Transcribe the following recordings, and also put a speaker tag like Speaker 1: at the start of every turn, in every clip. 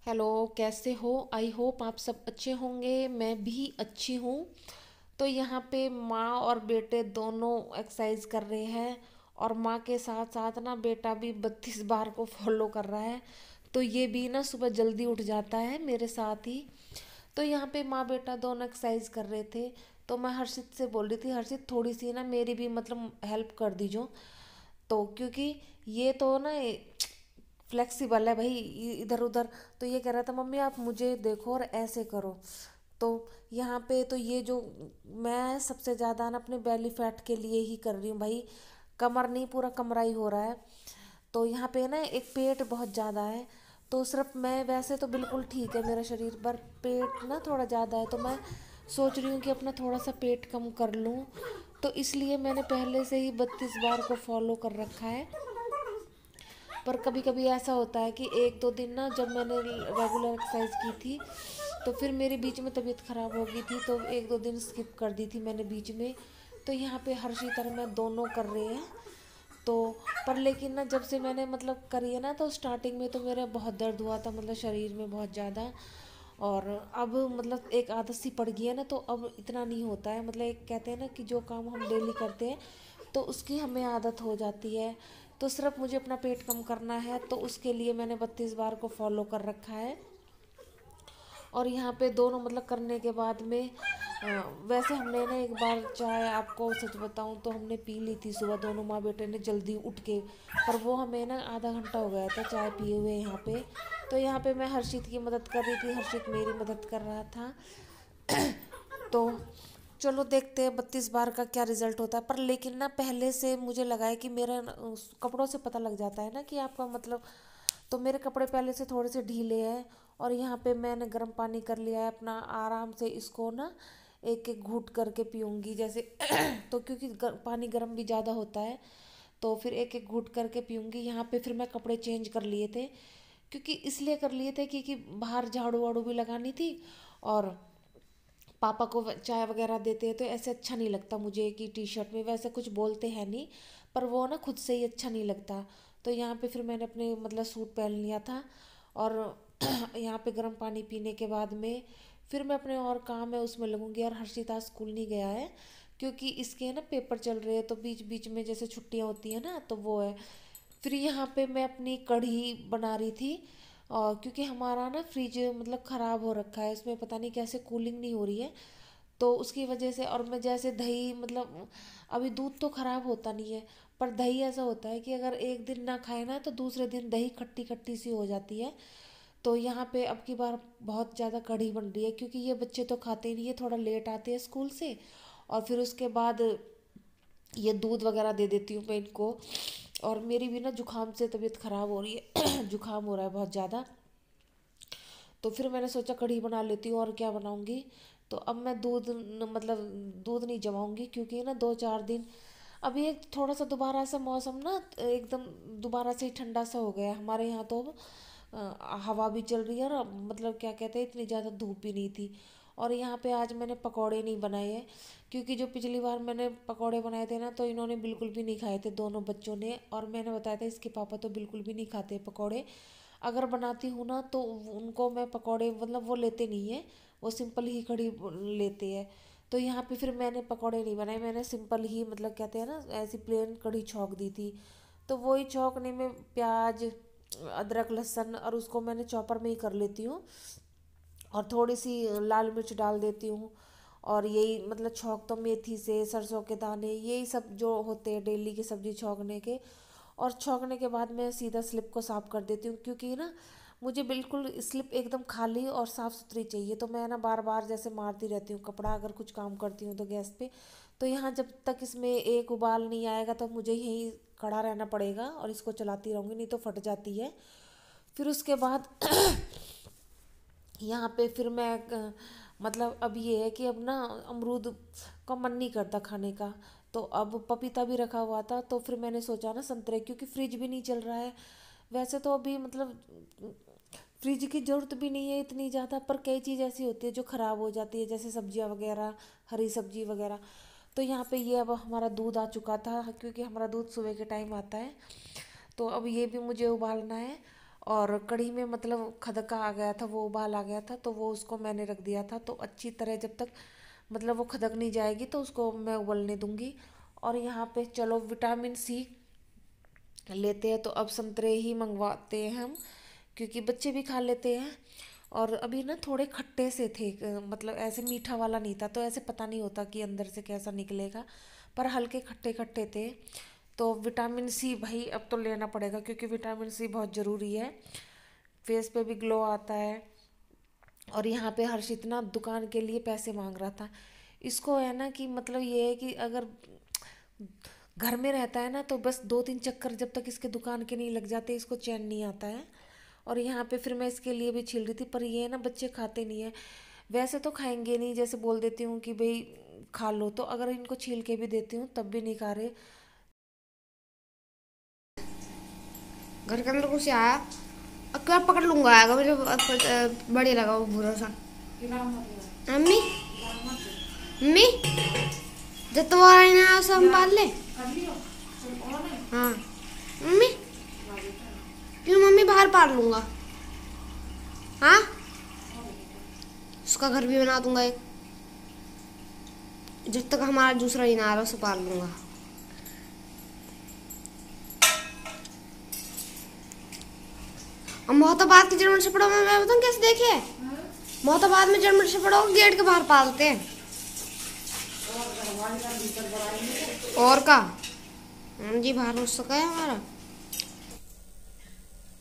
Speaker 1: Hello, कैसे हो? I hope आप सब अच्छे होंगे। मैं भी अच्छी हूँ। तो यहाँ पे माँ और बेटे दोनों एक्सरसाइज कर रहे हैं। और माँ के साथ साथ ना बेटा भी 32 बार को फॉलो कर रहा है। तो ये भी ना सुबह जल्दी उठ जाता है मेरे साथ ही। तो यहाँ पे माँ बेटा दोनों एक्सरसाइज कर रहे थे। तो मैं हर्षित से बोल रही थी, हर्षित थोड़ी सी ना मेरी भी मतलब हेल्प कर दीजो। तो क्योंकि ये तो ना फ्लेक्सिबल है भाई, इधर उधर। तो ये कह रहा था, मम्मी आप मुझे देखो और ऐसे करो। तो यहाँ पे तो ये जो मैं सबसे ज़्यादा ना अपने बेली फैट के लिए ही कर रही हूँ भाई। कमर नहीं, पूरा कमरा ही हो रहा है। तो यहाँ पे ना एक पेट बहुत ज़्यादा है। तो सिर्फ मैं वैसे तो बिल्कुल ठीक है मेरा शरीर, पर पेट ना थोड़ा ज़्यादा है। तो मैं सोच रही हूँ कि अपना थोड़ा सा पेट कम कर लूँ। तो इसलिए मैंने पहले से ही 32 बार को फॉलो कर रखा है। पर कभी कभी ऐसा होता है कि एक दो दिन ना जब मैंने रेगुलर एक्सरसाइज की थी, तो फिर मेरे बीच में तबीयत ख़राब हो गई थी, तो एक दो दिन स्किप कर दी थी मैंने बीच में। तो यहाँ पे हर्षित और मैं दोनों कर रहे हैं। तो पर लेकिन ना जब से मैंने मतलब करी है ना, तो स्टार्टिंग में तो मेरा बहुत दर्द हुआ था, मतलब शरीर में बहुत ज़्यादा। और अब मतलब एक आदत सी पड़ गई है ना, तो अब इतना नहीं होता है। मतलब एक कहते हैं ना कि जो काम हम डेली करते हैं तो उसकी हमें आदत हो जाती है। तो सिर्फ मुझे अपना पेट कम करना है, तो उसके लिए मैंने 32 बार को फॉलो कर रखा है। और यहाँ पे दोनों मतलब करने के बाद में वैसे हमने ना एक बार चाय, आपको सच बताऊँ तो हमने पी ली थी सुबह, दोनों माँ बेटे ने जल्दी उठ के। पर वो हमें ना आधा घंटा हो गया था चाय पिए हुए यहाँ पे। तो यहाँ पे मैं हर्षित की मदद कर रही थी, हर्षित मेरी मदद कर रहा था। तो चलो देखते हैं 32 बार का क्या रिजल्ट होता है। पर लेकिन ना पहले से मुझे लगा है कि मेरे उस कपड़ों से पता लग जाता है ना कि आपका मतलब। तो मेरे कपड़े पहले से थोड़े से ढीले हैं। और यहाँ पे मैंने गर्म पानी कर लिया है अपना, आराम से इसको ना एक एक घूट करके पीऊँगी जैसे तो क्योंकि पानी गर्म भी ज़्यादा होता है, तो फिर एक एक घूट करके पीऊँगी। यहाँ पे फिर मैं कपड़े चेंज कर लिए थे, क्योंकि इसलिए कर लिए थे क्योंकि बाहर झाड़ू वाड़ू भी लगानी थी। और पापा को चाय वगैरह देते हैं तो ऐसे अच्छा नहीं लगता मुझे कि टी शर्ट में, वैसे कुछ बोलते हैं नहीं, पर वो ना खुद से ही अच्छा नहीं लगता। तो यहाँ पे फिर मैंने अपने मतलब सूट पहन लिया था। और यहाँ पे गर्म पानी पीने के बाद में फिर मैं अपने और काम है उसमें लगूंगी। और हर्षिता स्कूल नहीं गया है, क्योंकि इसके ना पेपर चल रहे हैं, तो बीच बीच में जैसे छुट्टियाँ होती हैं ना, तो वो है। फिर यहाँ पे मैं अपनी कढ़ी बना रही थी। और क्योंकि हमारा ना फ्रिज मतलब ख़राब हो रखा है, इसमें पता नहीं कैसे कूलिंग नहीं हो रही है। तो उसकी वजह से, और मैं जैसे दही मतलब अभी दूध तो ख़राब होता नहीं है, पर दही ऐसा होता है कि अगर एक दिन ना खाए ना तो दूसरे दिन दही खट्टी खट्टी सी हो जाती है। तो यहाँ पे अब की बार बहुत ज़्यादा कढ़ी बन रही है, क्योंकि ये बच्चे तो खाते नहीं है, थोड़ा लेट आते हैं स्कूल से। और फिर उसके बाद ये दूध वगैरह दे देती हूँ मैं इनको। और मेरी भी ना जुकाम से तबीयत ख़राब हो रही है जुकाम हो रहा है बहुत ज़्यादा। तो फिर मैंने सोचा कढ़ी बना लेती हूँ, और क्या बनाऊँगी। तो अब मैं मतलब दूध नहीं जमाऊँगी, क्योंकि ना 2 4 दिन अभी एक थोड़ा सा दोबारा से मौसम ना एकदम दोबारा से ही ठंडा सा हो गया हमारे यहाँ। तो अब हवा भी चल रही है, और मतलब क्या कहते हैं इतनी ज़्यादा धूप भी नहीं थी। और यहाँ पे आज मैंने पकौड़े नहीं बनाए हैं, क्योंकि जो पिछली बार मैंने पकौड़े बनाए थे ना, तो इन्होंने बिल्कुल भी नहीं खाए थे दोनों बच्चों ने। और मैंने बताया था इसके पापा तो बिल्कुल भी नहीं खाते पकौड़े। अगर बनाती हूँ ना तो उनको मैं पकौड़े मतलब वो लेते नहीं है, वो सिंपल ही कढ़ी लेते हैं। तो यहाँ पे फिर मैंने पकौड़े नहीं बनाए, मैंने सिंपल ही मतलब कहते हैं ना ऐसी प्लेन कढ़ी छौंक दी थी। तो वही छौंकने में प्याज, अदरक, लहसुन, और उसको मैंने चॉपर में ही कर लेती हूँ। और थोड़ी सी लाल मिर्च डाल देती हूँ। और यही मतलब छौंक तो मेथी से, सरसों के दाने, यही सब जो होते हैं डेली की सब्जी छौंकने के। और छौंकने के बाद मैं सीधा स्लिप को साफ़ कर देती हूँ, क्योंकि ना मुझे बिल्कुल स्लिप एकदम खाली और साफ़ सुथरी चाहिए। तो मैं ना बार बार जैसे मारती रहती हूँ कपड़ा, अगर कुछ काम करती हूँ तो गैस पे। तो यहाँ जब तक इसमें एक उबाल नहीं आएगा तो मुझे यहीं खड़ा रहना पड़ेगा, और इसको चलाती रहूँगी, नहीं तो फट जाती है। फिर उसके बाद यहाँ पे फिर मैं मतलब अब ये है कि अब ना अमरूद का मन नहीं करता खाने का। तो अब पपीता भी रखा हुआ था, तो फिर मैंने सोचा ना संतरे, क्योंकि फ्रिज भी नहीं चल रहा है। वैसे तो अभी मतलब फ्रिज की ज़रूरत भी नहीं है इतनी ज़्यादा, पर कई चीज़ ऐसी होती है जो ख़राब हो जाती है, जैसे सब्जियां वगैरह, हरी सब्जी वगैरह। तो यहाँ पे ये अब हमारा दूध आ चुका था, क्योंकि हमारा दूध सुबह के टाइम आता है। तो अब ये भी मुझे उबालना है। और कढ़ी में मतलब खदका आ गया था, वो उबाल आ गया था, तो वो उसको मैंने रख दिया था। तो अच्छी तरह जब तक मतलब वो खदक नहीं जाएगी तो उसको मैं उबलने दूंगी। और यहाँ पे चलो विटामिन सी लेते हैं, तो अब संतरे ही मंगवाते हैं हम, क्योंकि बच्चे भी खा लेते हैं। और अभी ना थोड़े खट्टे से थे, मतलब ऐसे मीठा वाला नहीं था, तो ऐसे पता नहीं होता कि अंदर से कैसा निकलेगा, पर हल्के खट्टे खट्टे थे। तो विटामिन सी भाई अब तो लेना पड़ेगा, क्योंकि विटामिन सी बहुत ज़रूरी है, फेस पे भी ग्लो आता है। और यहाँ पे हर्षित ना दुकान के लिए पैसे मांग रहा था। इसको है ना कि मतलब ये है कि अगर घर में रहता है ना तो बस 2-3 चक्कर जब तक इसके दुकान के नहीं लग जाते इसको चैन नहीं आता है। और यहाँ पे फिर मैं इसके लिए भी छील रही थी, पर ये है ना बच्चे खाते नहीं है। वैसे तो खाएंगे नहीं, जैसे बोल देती हूँ कि भाई खा लो, तो अगर इनको छील के भी देती हूँ तब भी नहीं खा रहे।
Speaker 2: घर के अंदर कुछ आया, अब क्या पकड़ लूंगा, आएगा मुझे बढ़िया लगा वो बुरा सा। मम्मी मम्मी जब तुम्हारा ही ना सब हम पाल ले। हाँ मम्मी, क्यों मम्मी बाहर पाल लूंगा। हाँ उसका घर भी बना दूंगा एक, जब तक हमारा दूसरा ही ना आ रहा उसे पाल लूंगा। और मोहताबाद की जर्मन शेफर्ड मैं बताऊँ कैसे देखे, मोहताबाद में जर्मन शेफर्ड गेट के बाहर पालते हैं। और का जी बाहर हो सका है हमारा।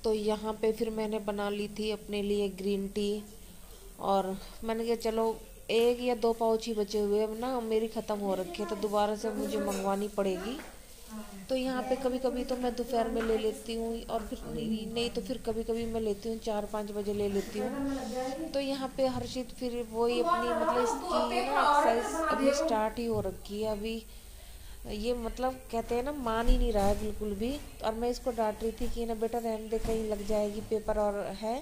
Speaker 1: तो यहाँ पे फिर मैंने बना ली थी अपने लिए ग्रीन टी, और मैंने कहा चलो 1 या 2 पाउच ही बचे हुए, अब ना मेरी ख़त्म हो रखी है तो दोबारा से मुझे मंगवानी पड़ेगी। तो यहाँ पे कभी कभी तो मैं दोपहर में ले लेती हूँ, और फिर नहीं तो फिर कभी कभी मैं लेती हूँ 4-5 बजे ले लेती हूँ। तो यहाँ पे हर्षित फिर वही अपनी मतलब इसकी ना एक्सरसाइज अभी स्टार्ट ही हो रखी है अभी। ये मतलब कहते हैं ना मान ही नहीं रहा है बिल्कुल भी। और मैं इसको डांट रही थी कि ना बेटा रहने दे, कहीं लग जाएगी, पेपर और है,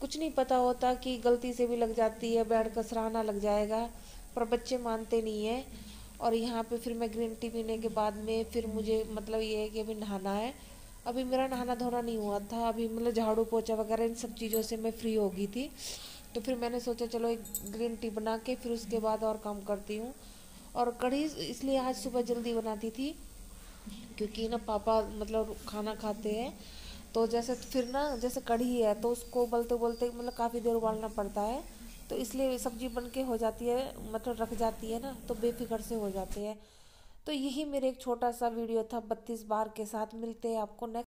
Speaker 1: कुछ नहीं पता होता कि गलती से भी लग जाती है, बैठ कर सराहना लग जाएगा, पर बच्चे मानते नहीं है। और यहाँ पे फिर मैं ग्रीन टी पीने के बाद में फिर मुझे मतलब ये है कि अभी नहाना है। अभी मेरा नहाना धोना नहीं हुआ था, अभी मतलब झाड़ू पोछा वगैरह इन सब चीज़ों से मैं फ्री हो गई थी। तो फिर मैंने सोचा चलो एक ग्रीन टी बना के फिर उसके बाद और काम करती हूँ। और कढ़ी इसलिए आज सुबह जल्दी बनाती थी, क्योंकि ना पापा मतलब खाना खाते हैं, तो जैसे फिर ना जैसे कढ़ी है तो उसको उबलते उबलते मतलब काफ़ी देर उबालना पड़ता है, तो इसलिए सब्जी बन के हो जाती है, मतलब रख जाती है ना, तो बेफिक्र से हो जाते हैं। तो यही मेरे एक छोटा सा वीडियो था 32 बार के साथ। मिलते हैं आपको नेक्स्ट